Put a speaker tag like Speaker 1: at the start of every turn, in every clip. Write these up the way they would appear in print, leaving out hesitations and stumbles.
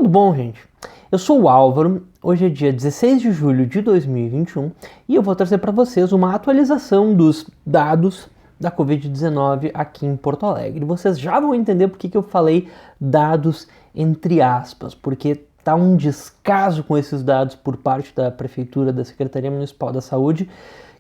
Speaker 1: Tudo bom, gente? Eu sou o Álvaro, hoje é dia 16 de julho de 2021 e eu vou trazer para vocês uma atualização dos dados da Covid-19 aqui em Porto Alegre. Vocês já vão entender por que eu falei dados entre aspas, porque tá um descaso com esses dados por parte da Prefeitura, da Secretaria Municipal da Saúde,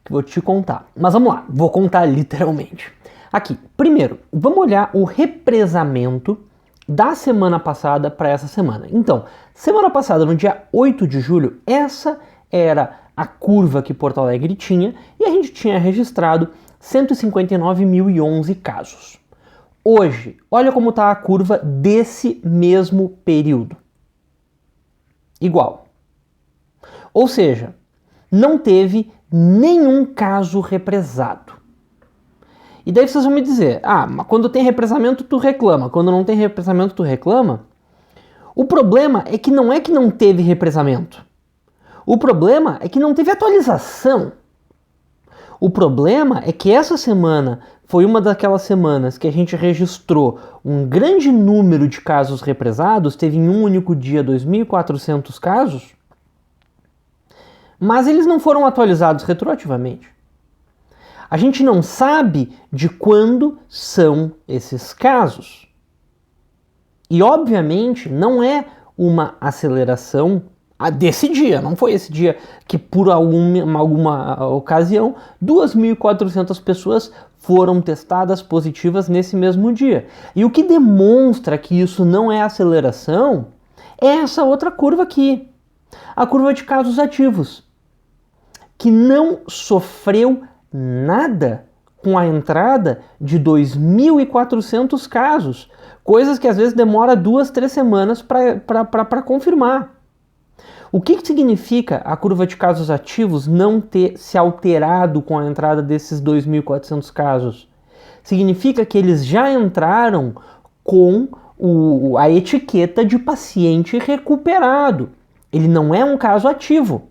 Speaker 1: que vou te contar. Mas vamos lá, vou contar literalmente. Aqui, primeiro, vamos olhar o represamento da semana passada para essa semana. Então, semana passada, no dia 8 de julho, essa era a curva que Porto Alegre tinha e a gente tinha registrado 159.011 casos. Hoje, olha como está a curva desse mesmo período. Igual. Ou seja, não teve nenhum caso represado. E daí vocês vão me dizer, mas quando tem represamento tu reclama, quando não tem represamento tu reclama? O problema é que não teve represamento. O problema é que não teve atualização. O problema é que essa semana foi uma daquelas semanas que a gente registrou um grande número de casos represados, teve em um único dia 2.400 casos, mas eles não foram atualizados retroativamente. A gente não sabe de quando são esses casos. E, obviamente, não é uma aceleração desse dia. Não foi esse dia que, por alguma ocasião, 2.400 pessoas foram testadas positivas nesse mesmo dia. E o que demonstra que isso não é aceleração é essa outra curva aqui. A curva de casos ativos, que não sofreu nada com a entrada de 2.400 casos, coisas que às vezes demora 2-3 semanas para confirmar. O que significa a curva de casos ativos não ter se alterado com a entrada desses 2.400 casos? Significa que eles já entraram com a etiqueta de paciente recuperado. Ele não é um caso ativo.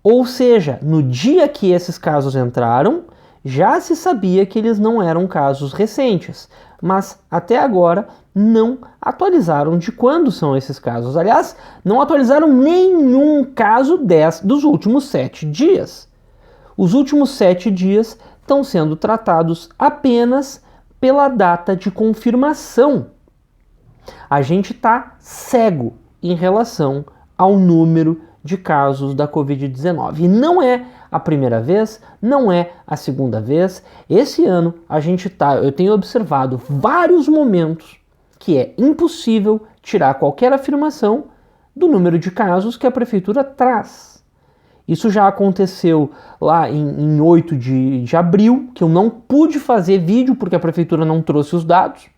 Speaker 1: Ou seja, no dia que esses casos entraram, já se sabia que eles não eram casos recentes, mas até agora não atualizaram de quando são esses casos. Aliás, não atualizaram nenhum caso dos últimos 7 dias. Os últimos 7 dias estão sendo tratados apenas pela data de confirmação. A gente está cego em relação ao número de casos da Covid-19. E não é a primeira vez, não é a segunda vez. Esse ano eu tenho observado vários momentos que é impossível tirar qualquer afirmação do número de casos que a prefeitura traz. Isso já aconteceu lá em 8 de abril, que eu não pude fazer vídeo porque a prefeitura não trouxe os dados.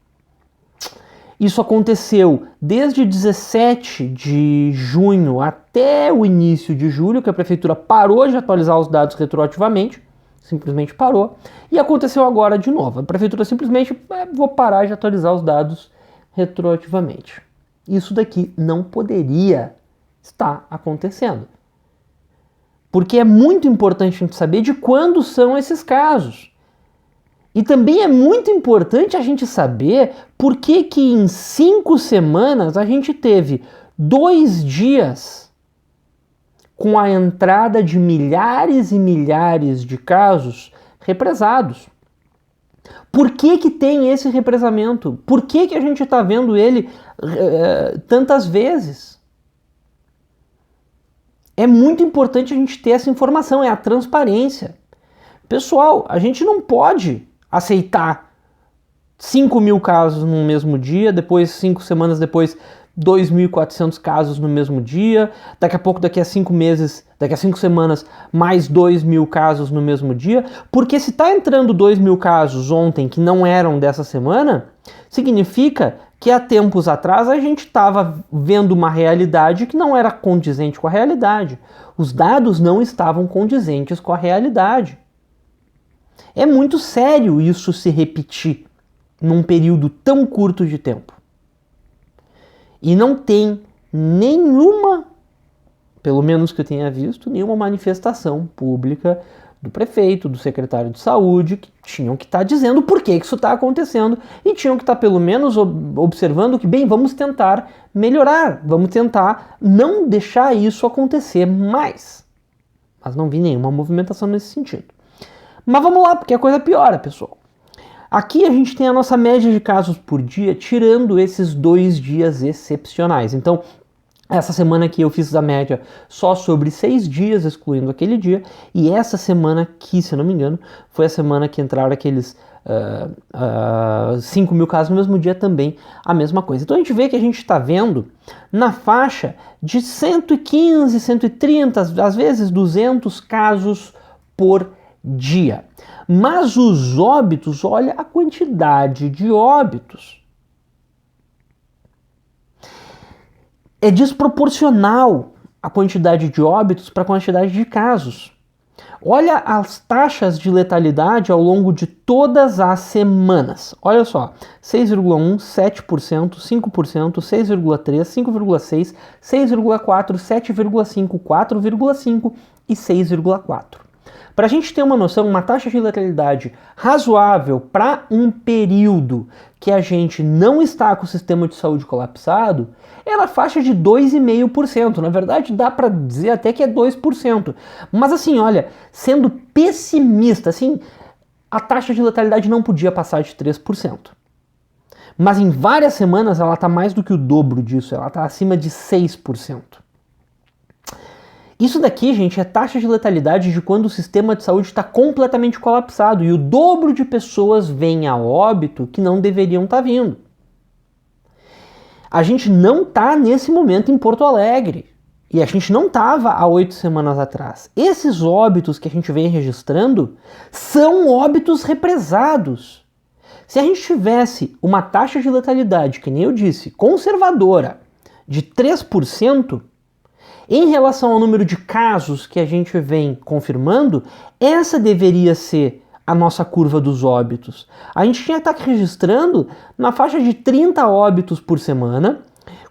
Speaker 1: Isso aconteceu desde 17 de junho até o início de julho, que a prefeitura parou de atualizar os dados retroativamente, simplesmente parou, e aconteceu agora de novo. A prefeitura simplesmente, vou parar de atualizar os dados retroativamente. Isso daqui não poderia estar acontecendo. Porque é muito importante a gente saber de quando são esses casos. E também é muito importante a gente saber por que em 5 semanas a gente teve 2 dias com a entrada de milhares e milhares de casos represados. Por que tem esse represamento? Por que a gente está vendo ele tantas vezes? É muito importante a gente ter essa informação, é a transparência. Pessoal, a gente não pode aceitar 5.000 casos no mesmo dia, depois 5 semanas depois 2.400 casos no mesmo dia, daqui a pouco, daqui a 5 semanas, mais 2.000 casos no mesmo dia, porque se está entrando 2.000 casos ontem que não eram dessa semana, significa que há tempos atrás a gente estava vendo uma realidade que não era condizente com a realidade. Os dados não estavam condizentes com a realidade. É muito sério isso se repetir num período tão curto de tempo. E não tem nenhuma, pelo menos que eu tenha visto, nenhuma manifestação pública do prefeito, do secretário de saúde, que tinham que estar dizendo por que isso está acontecendo e tinham que estar pelo menos observando que, bem, vamos tentar melhorar, vamos tentar não deixar isso acontecer mais. Mas não vi nenhuma movimentação nesse sentido. Mas vamos lá, porque a coisa piora, pessoal. Aqui a gente tem a nossa média de casos por dia, tirando esses 2 dias excepcionais. Então, essa semana aqui eu fiz a média só sobre 6 dias, excluindo aquele dia. E essa semana aqui, se eu não me engano, foi a semana que entraram aqueles 5 mil casos no mesmo dia também, a mesma coisa. Então a gente vê que a gente está vendo na faixa de 115, 130, às vezes 200 casos por dia. Mas os óbitos, olha a quantidade de óbitos. É desproporcional a quantidade de óbitos para a quantidade de casos. Olha as taxas de letalidade ao longo de todas as semanas. Olha só, 6,1%, 7%, 5%, 6,3%, 5,6%, 6,4%, 7,5%, 4,5% e 6,4%. Para a gente ter uma noção, uma taxa de letalidade razoável para um período que a gente não está com o sistema de saúde colapsado, é na faixa de 2,5%. Na verdade, dá para dizer até que é 2%. Mas assim, olha, sendo pessimista, assim, a taxa de letalidade não podia passar de 3%. Mas em várias semanas ela está mais do que o dobro disso, ela está acima de 6%. Isso daqui, gente, é taxa de letalidade de quando o sistema de saúde está completamente colapsado e o dobro de pessoas vêm a óbito que não deveriam estar vindo. A gente não está nesse momento em Porto Alegre e a gente não estava há 8 semanas atrás. Esses óbitos que a gente vem registrando são óbitos represados. Se a gente tivesse uma taxa de letalidade, que nem eu disse, conservadora, de 3%, em relação ao número de casos que a gente vem confirmando, essa deveria ser a nossa curva dos óbitos. A gente tinha que estar registrando na faixa de 30 óbitos por semana.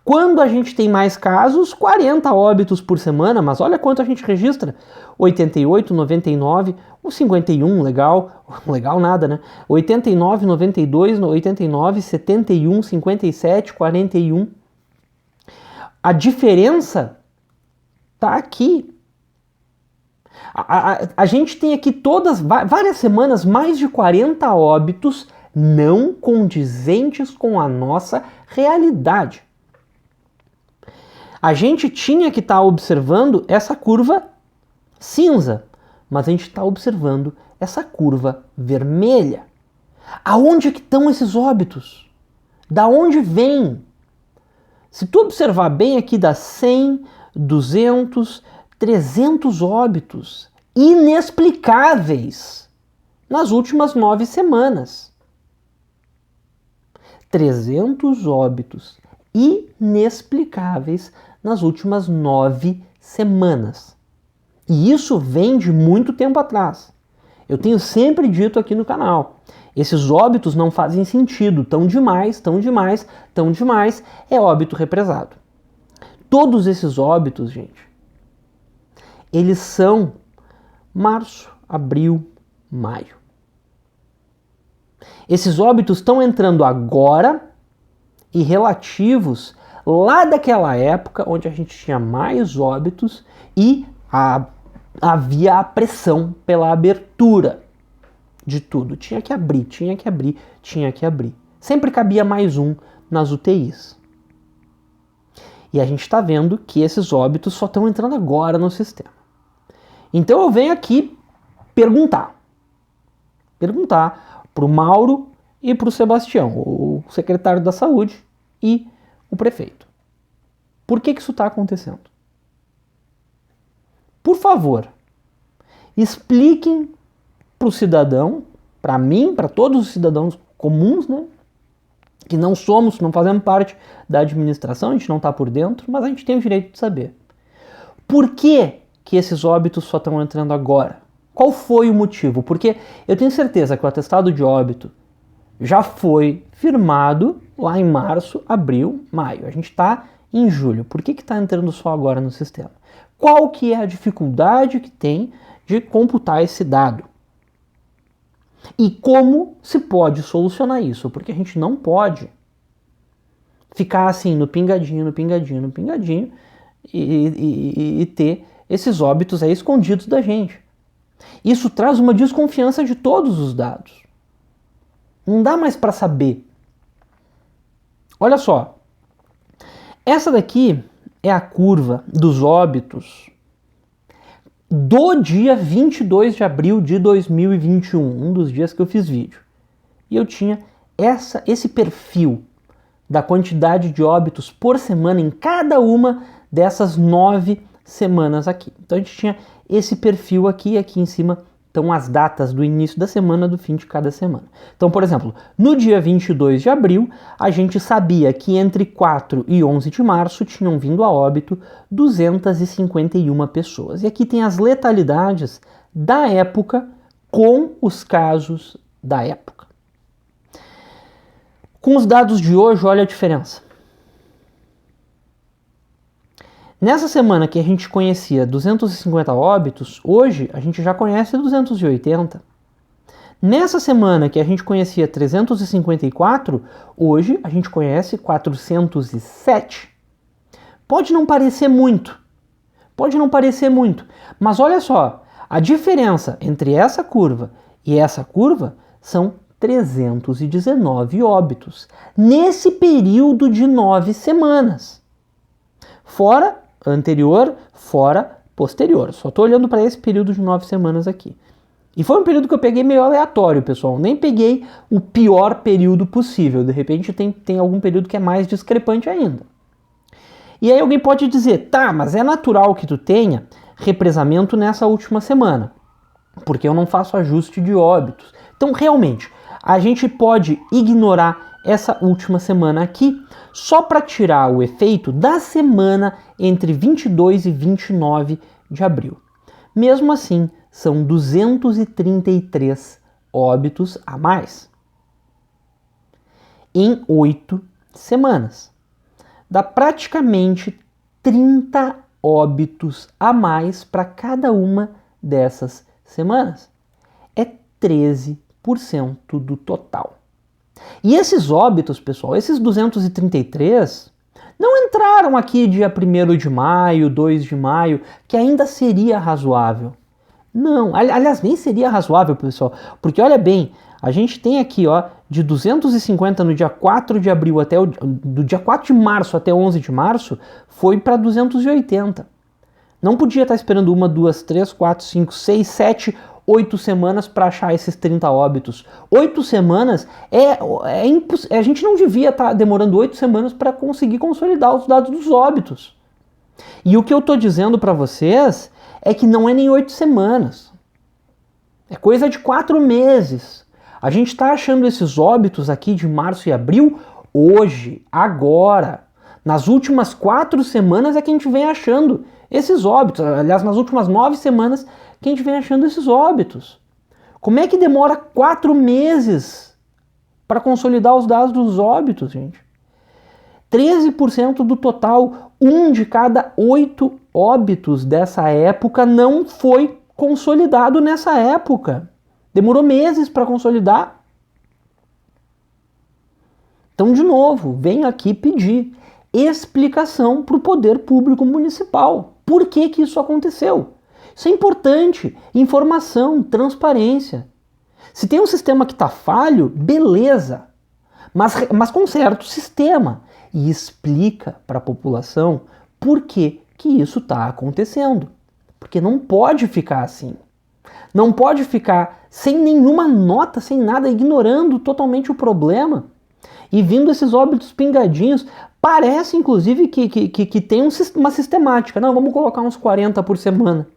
Speaker 1: Quando a gente tem mais casos, 40 óbitos por semana, mas olha quanto a gente registra. 88, 99, o 51, legal nada, né? 89, 92, 89, 71, 57, 41. A diferença tá aqui. A gente tem aqui várias semanas, mais de 40 óbitos não condizentes com a nossa realidade. A gente tinha que estar observando essa curva cinza, mas a gente está observando essa curva vermelha. Aonde que estão esses óbitos? Da onde vêm? Se tu observar bem aqui, dá 100, 200, 300 óbitos inexplicáveis nas últimas 9 semanas. 300 óbitos inexplicáveis nas últimas 9 semanas. E isso vem de muito tempo atrás. Eu tenho sempre dito aqui no canal, esses óbitos não fazem sentido, tão demais, é óbito represado. Todos esses óbitos, gente, eles são março, abril, maio. Esses óbitos estão entrando agora e relativos lá daquela época onde a gente tinha mais óbitos e havia a pressão pela abertura de tudo. Tinha que abrir. Sempre cabia mais um nas UTIs. E a gente está vendo que esses óbitos só estão entrando agora no sistema. Então eu venho aqui perguntar para o Mauro e para o Sebastião, o secretário da Saúde e o prefeito. Por que isso está acontecendo? Por favor, expliquem para o cidadão, para mim, para todos os cidadãos comuns, né? Que não fazemos parte da administração, a gente não está por dentro, mas a gente tem o direito de saber. Por que esses óbitos só estão entrando agora? Qual foi o motivo? Porque eu tenho certeza que o atestado de óbito já foi firmado lá em março, abril, maio. A gente está em julho. Por que está entrando só agora no sistema? Qual que é a dificuldade que tem de computar esse dado? E como se pode solucionar isso? Porque a gente não pode ficar assim no pingadinho, no pingadinho, no pingadinho e ter esses óbitos aí escondidos da gente. Isso traz uma desconfiança de todos os dados. Não dá mais para saber. Olha só. Essa daqui é a curva dos óbitos do dia 22 de abril de 2021, um dos dias que eu fiz vídeo. E eu tinha esse perfil da quantidade de óbitos por semana em cada uma dessas 9 semanas aqui. Então a gente tinha esse perfil aqui em cima estão as datas do início da semana, do fim de cada semana. Então, por exemplo, no dia 22 de abril, a gente sabia que entre 4 e 11 de março tinham vindo a óbito 251 pessoas. E aqui tem as letalidades da época com os casos da época. Com os dados de hoje, olha a diferença. Nessa semana que a gente conhecia 250 óbitos, hoje a gente já conhece 280. Nessa semana que a gente conhecia 354, hoje a gente conhece 407. Pode não parecer muito, mas olha só, a diferença entre essa curva e essa curva são 319 óbitos, nesse período de 9 semanas. Fora anterior, fora posterior. Só estou olhando para esse período de 9 semanas aqui. E foi um período que eu peguei meio aleatório, pessoal. Nem peguei o pior período possível. De repente tem algum período que é mais discrepante ainda. E aí alguém pode dizer, tá, mas é natural que tu tenha represamento nessa última semana, porque eu não faço ajuste de óbitos. Então, realmente, a gente pode ignorar essa última semana aqui, só para tirar o efeito da semana entre 22 e 29 de abril. Mesmo assim, são 233 óbitos a mais em 8 semanas. Dá praticamente 30 óbitos a mais para cada uma dessas semanas. É 13% do total. E esses óbitos, pessoal, esses 233, não entraram aqui dia 1º de maio, 2 de maio, que ainda seria razoável. Não, aliás, nem seria razoável, pessoal, porque olha bem, a gente tem aqui, ó, de 250 no dia 4 de abril até do dia 4 de março até 11 de março, foi para 280. Não podia estar esperando 1, 2, 3, 4, 5, 6, 7, 8 semanas para achar esses 30 óbitos. 8 semanas é impossível. A gente não devia estar demorando 8 semanas para conseguir consolidar os dados dos óbitos. E o que eu estou dizendo para vocês é que não é nem 8 semanas. É coisa de 4 meses. A gente está achando esses óbitos aqui de março e abril hoje, agora. Nas últimas 4 semanas é que a gente vem achando esses óbitos. Aliás, nas últimas 9 semanas que a gente vem achando esses óbitos. Como é que demora 4 meses para consolidar os dados dos óbitos, gente? 13% do total, 1 de cada 8 óbitos dessa época não foi consolidado nessa época. Demorou meses para consolidar. Então, de novo, venho aqui pedir explicação para o poder público municipal. Por que que isso aconteceu? Isso é importante. Informação, transparência. Se tem um sistema que está falho, beleza. Mas conserta o sistema e explica para a população por que que isso está acontecendo. Porque não pode ficar assim. Não pode ficar sem nenhuma nota, sem nada, ignorando totalmente o problema. E vindo esses óbitos pingadinhos, parece inclusive que tem uma sistemática. Não, vamos colocar uns 40 por semana.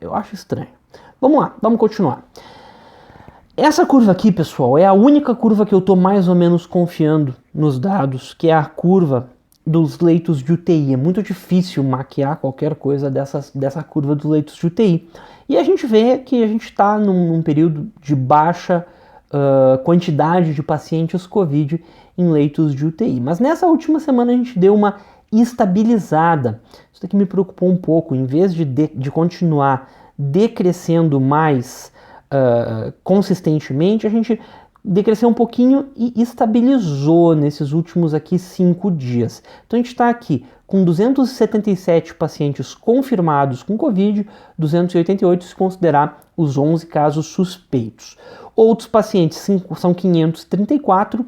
Speaker 1: Eu acho estranho. Vamos lá, vamos continuar. Essa curva aqui, pessoal, é a única curva que eu estou mais ou menos confiando nos dados, que é a curva dos leitos de UTI. É muito difícil maquiar qualquer coisa dessa curva dos leitos de UTI. E a gente vê que a gente está num período de baixa quantidade de pacientes Covid em leitos de UTI. Mas nessa última semana a gente deu uma estabilizada. Isso daqui me preocupou um pouco. Em vez de continuar decrescendo mais consistentemente, a gente decresceu um pouquinho e estabilizou nesses últimos aqui 5 dias. Então a gente está aqui com 277 pacientes confirmados com Covid, 288 se considerar os 11 casos suspeitos. Outros pacientes são 534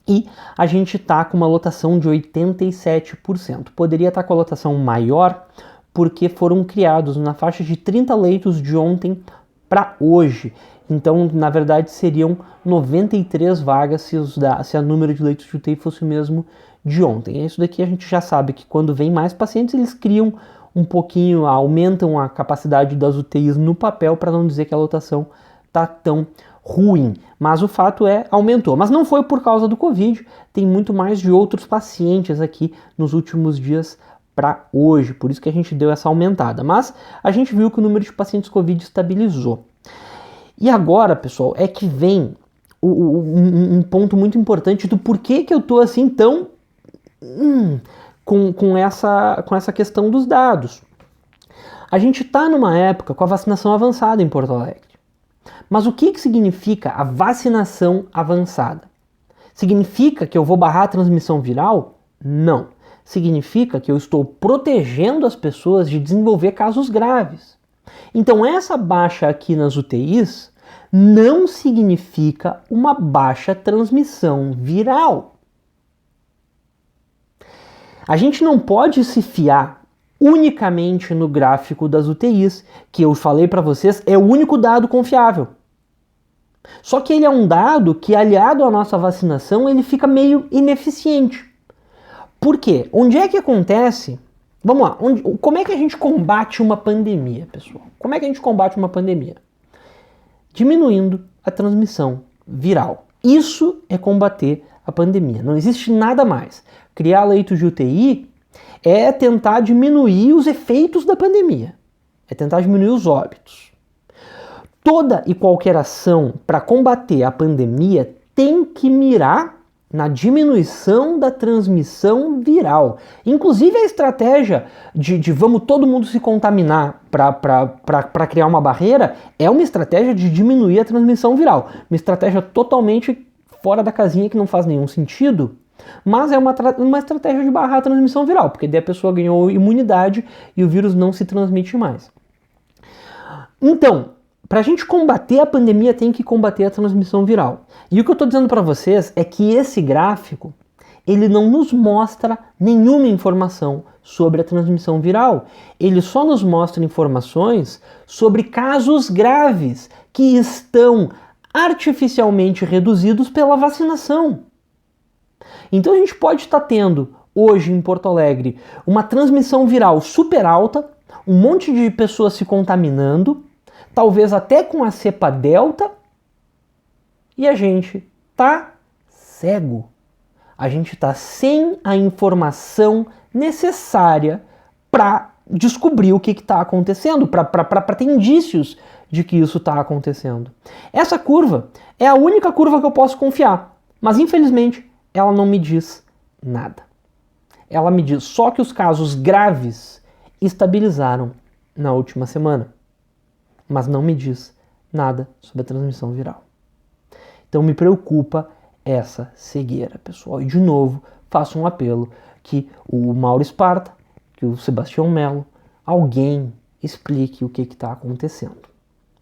Speaker 1: e a gente está com uma lotação de 87%. Poderia estar com a lotação maior porque foram criados na faixa de 30 leitos de ontem para hoje. Então, na verdade, seriam 93 vagas se o número de leitos de UTI fosse o mesmo de ontem. Isso daqui a gente já sabe que quando vem mais pacientes, eles criam um pouquinho, aumentam a capacidade das UTIs no papel, para não dizer que a lotação está tão ruim. Mas o fato é, aumentou. Mas não foi por causa do Covid, tem muito mais de outros pacientes aqui nos últimos dias para hoje, por isso que a gente deu essa aumentada. Mas a gente viu que o número de pacientes Covid estabilizou. E agora, pessoal, é que vem um ponto muito importante do porquê que eu tô assim tão com essa questão dos dados. A gente está numa época com a vacinação avançada em Porto Alegre. Mas o que significa a vacinação avançada? Significa que eu vou barrar a transmissão viral? Não. Significa que eu estou protegendo as pessoas de desenvolver casos graves. Então essa baixa aqui nas UTIs não significa uma baixa transmissão viral. A gente não pode se fiar unicamente no gráfico das UTIs, que eu falei para vocês, é o único dado confiável. Só que ele é um dado que, aliado à nossa vacinação, ele fica meio ineficiente. Por quê? Onde é que acontece? Vamos lá, como é que a gente combate uma pandemia, pessoal? Como é que a gente combate uma pandemia? Diminuindo a transmissão viral. Isso é combater a pandemia. Não existe nada mais. Criar leitos de UTI é tentar diminuir os efeitos da pandemia. É tentar diminuir os óbitos. Toda e qualquer ação para combater a pandemia tem que mirar na diminuição da transmissão viral. Inclusive a estratégia de vamos todo mundo se contaminar para criar uma barreira é uma estratégia de diminuir a transmissão viral. Uma estratégia totalmente fora da casinha que não faz nenhum sentido, mas é uma estratégia de barrar a transmissão viral, porque daí a pessoa ganhou imunidade e o vírus não se transmite mais. Então, para a gente combater a pandemia, tem que combater a transmissão viral. E o que eu estou dizendo para vocês é que esse gráfico, ele não nos mostra nenhuma informação sobre a transmissão viral. Ele só nos mostra informações sobre casos graves que estão artificialmente reduzidos pela vacinação. Então a gente pode estar tendo, hoje em Porto Alegre, uma transmissão viral super alta, um monte de pessoas se contaminando, talvez até com a cepa delta, e a gente tá cego. A gente tá sem a informação necessária para descobrir o que está acontecendo, para ter indícios de que isso está acontecendo. Essa curva é a única curva que eu posso confiar, mas infelizmente ela não me diz nada. Ela me diz só que os casos graves estabilizaram na última semana, mas não me diz nada sobre a transmissão viral. Então me preocupa essa cegueira, pessoal. E de novo, faço um apelo que o Mauro Esparta, que o Sebastião Mello, alguém explique o que está acontecendo.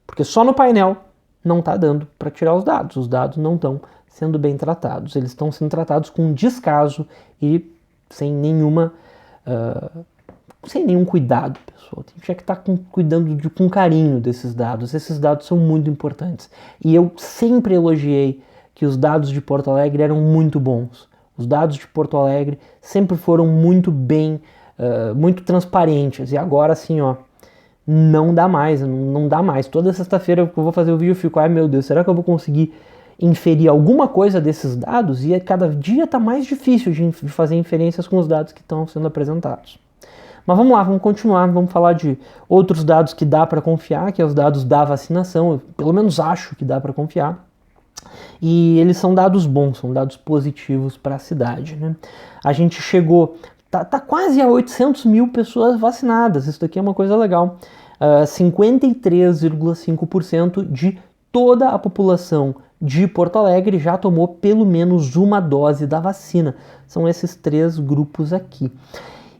Speaker 1: Porque só no painel não está dando para tirar os dados não estão sendo bem tratados. Eles estão sendo tratados com descaso e sem nenhum cuidado, pessoal. Tem que estar cuidando com carinho desses dados. Esses dados são muito importantes. E eu sempre elogiei que os dados de Porto Alegre eram muito bons. Os dados de Porto Alegre sempre foram muito bem, muito transparentes. E agora, assim, ó, não dá mais, não dá mais. Toda sexta-feira que eu vou fazer o vídeo, eu fico, ai meu Deus, será que eu vou conseguir inferir alguma coisa desses dados? E cada dia está mais difícil de fazer inferências com os dados que estão sendo apresentados. Mas vamos lá, vamos continuar, vamos falar de outros dados que dá para confiar, que é os dados da vacinação. Eu, pelo menos acho que dá para confiar. E eles são dados bons, são dados positivos para a cidade, né? A gente chegou, tá quase a 800 mil pessoas vacinadas, isso daqui é uma coisa legal. 53,5% de toda a população de Porto Alegre já tomou pelo menos uma dose da vacina. São esses 3 grupos aqui.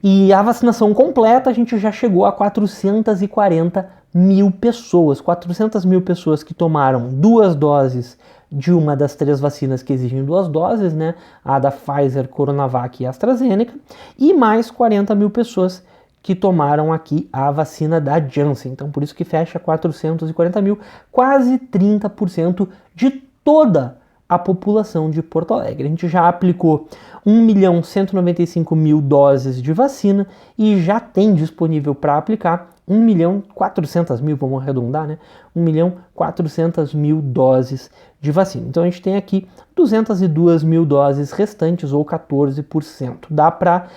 Speaker 1: E a vacinação completa, a gente já chegou a 440 mil pessoas. 400 mil pessoas que tomaram 2 doses de uma das 3 vacinas que exigem 2 doses, né? A da Pfizer, Coronavac e AstraZeneca. E mais 40 mil pessoas que tomaram aqui a vacina da Janssen. Então, por isso que fecha 440 mil, quase 30% de toda a população de Porto Alegre. A gente já aplicou 1.195.000 doses de vacina e já tem disponível para aplicar 1.400.000, vamos arredondar, né? 1.400.000 doses de vacina. Então a gente tem aqui 202.000 doses restantes, ou 14%. Dá para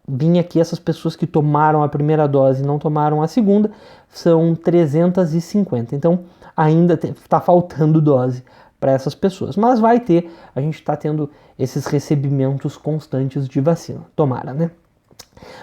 Speaker 1: vir aqui essas pessoas que tomaram a primeira dose e não tomaram a segunda, são 350. Então ainda está faltando dose para essas pessoas, mas vai ter, a gente está tendo esses recebimentos constantes de vacina, tomara, né?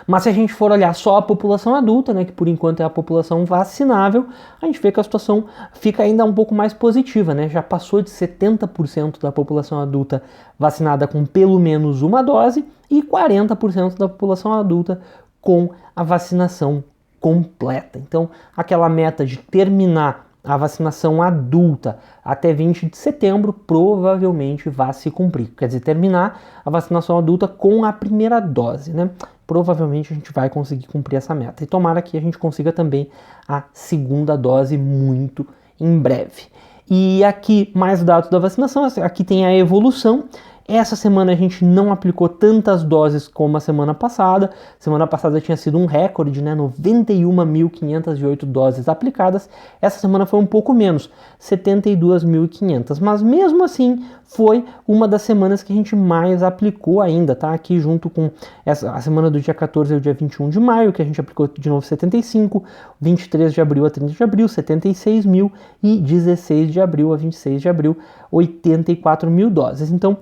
Speaker 1: Mas se a gente for olhar só a população adulta, né, que por enquanto é a população vacinável, a gente vê que a situação fica ainda um pouco mais positiva, né? Já passou de 70% da população adulta vacinada com pelo menos uma dose e 40% da população adulta com a vacinação completa. Então, aquela meta de terminar a vacinação adulta até 20 de setembro provavelmente vai se cumprir. Quer dizer, terminar a vacinação adulta com a primeira dose, né? Provavelmente a gente vai conseguir cumprir essa meta. E tomara que a gente consiga também a segunda dose muito em breve. E aqui mais dados da vacinação, aqui tem a evolução. Essa semana a gente não aplicou tantas doses como a semana passada. Semana passada tinha sido um recorde, né? 91.508 doses aplicadas. Essa semana foi um pouco menos, 72.500. Mas mesmo assim, foi uma das semanas que a gente mais aplicou ainda, tá? Aqui junto com a semana do dia 14 ao dia 21 de maio, que a gente aplicou de novo 75, 23 de abril a 30 de abril, 76 mil, e 16 de abril a 26 de abril, 84 mil doses. Então,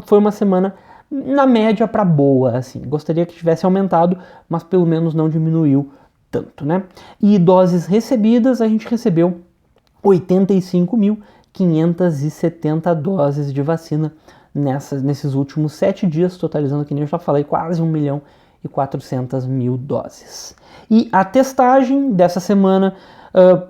Speaker 1: foi uma semana na média para boa, assim. Gostaria que tivesse aumentado, mas pelo menos não diminuiu tanto, né? E doses recebidas, a gente recebeu 85.570 doses de vacina nesses últimos 7 dias, totalizando, que nem eu já falei, quase 1.400.000 doses. E a testagem dessa semana,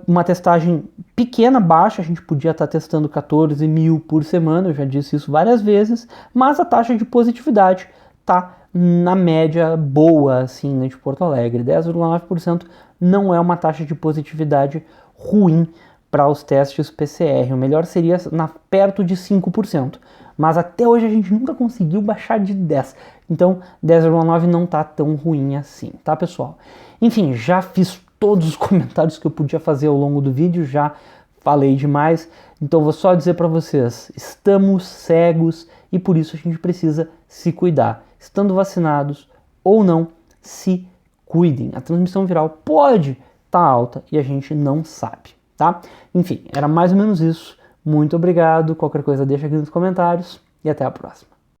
Speaker 1: uma testagem pequena, baixa, a gente podia estar testando 14 mil por semana, eu já disse isso várias vezes, mas a taxa de positividade está na média boa, assim, né, de Porto Alegre. 10,9% não é uma taxa de positividade ruim para os testes PCR, o melhor seria perto de 5%, mas até hoje a gente nunca conseguiu baixar de 10%, então 10,9% não está tão ruim assim, tá, pessoal? Enfim, já fiz todos os comentários que eu podia fazer ao longo do vídeo, já falei demais, então vou só dizer para vocês, estamos cegos e por isso a gente precisa se cuidar. Estando vacinados ou não, se cuidem. A transmissão viral pode estar alta e a gente não sabe, tá? Enfim, era mais ou menos isso. Muito obrigado, qualquer coisa deixa aqui nos comentários e até a próxima.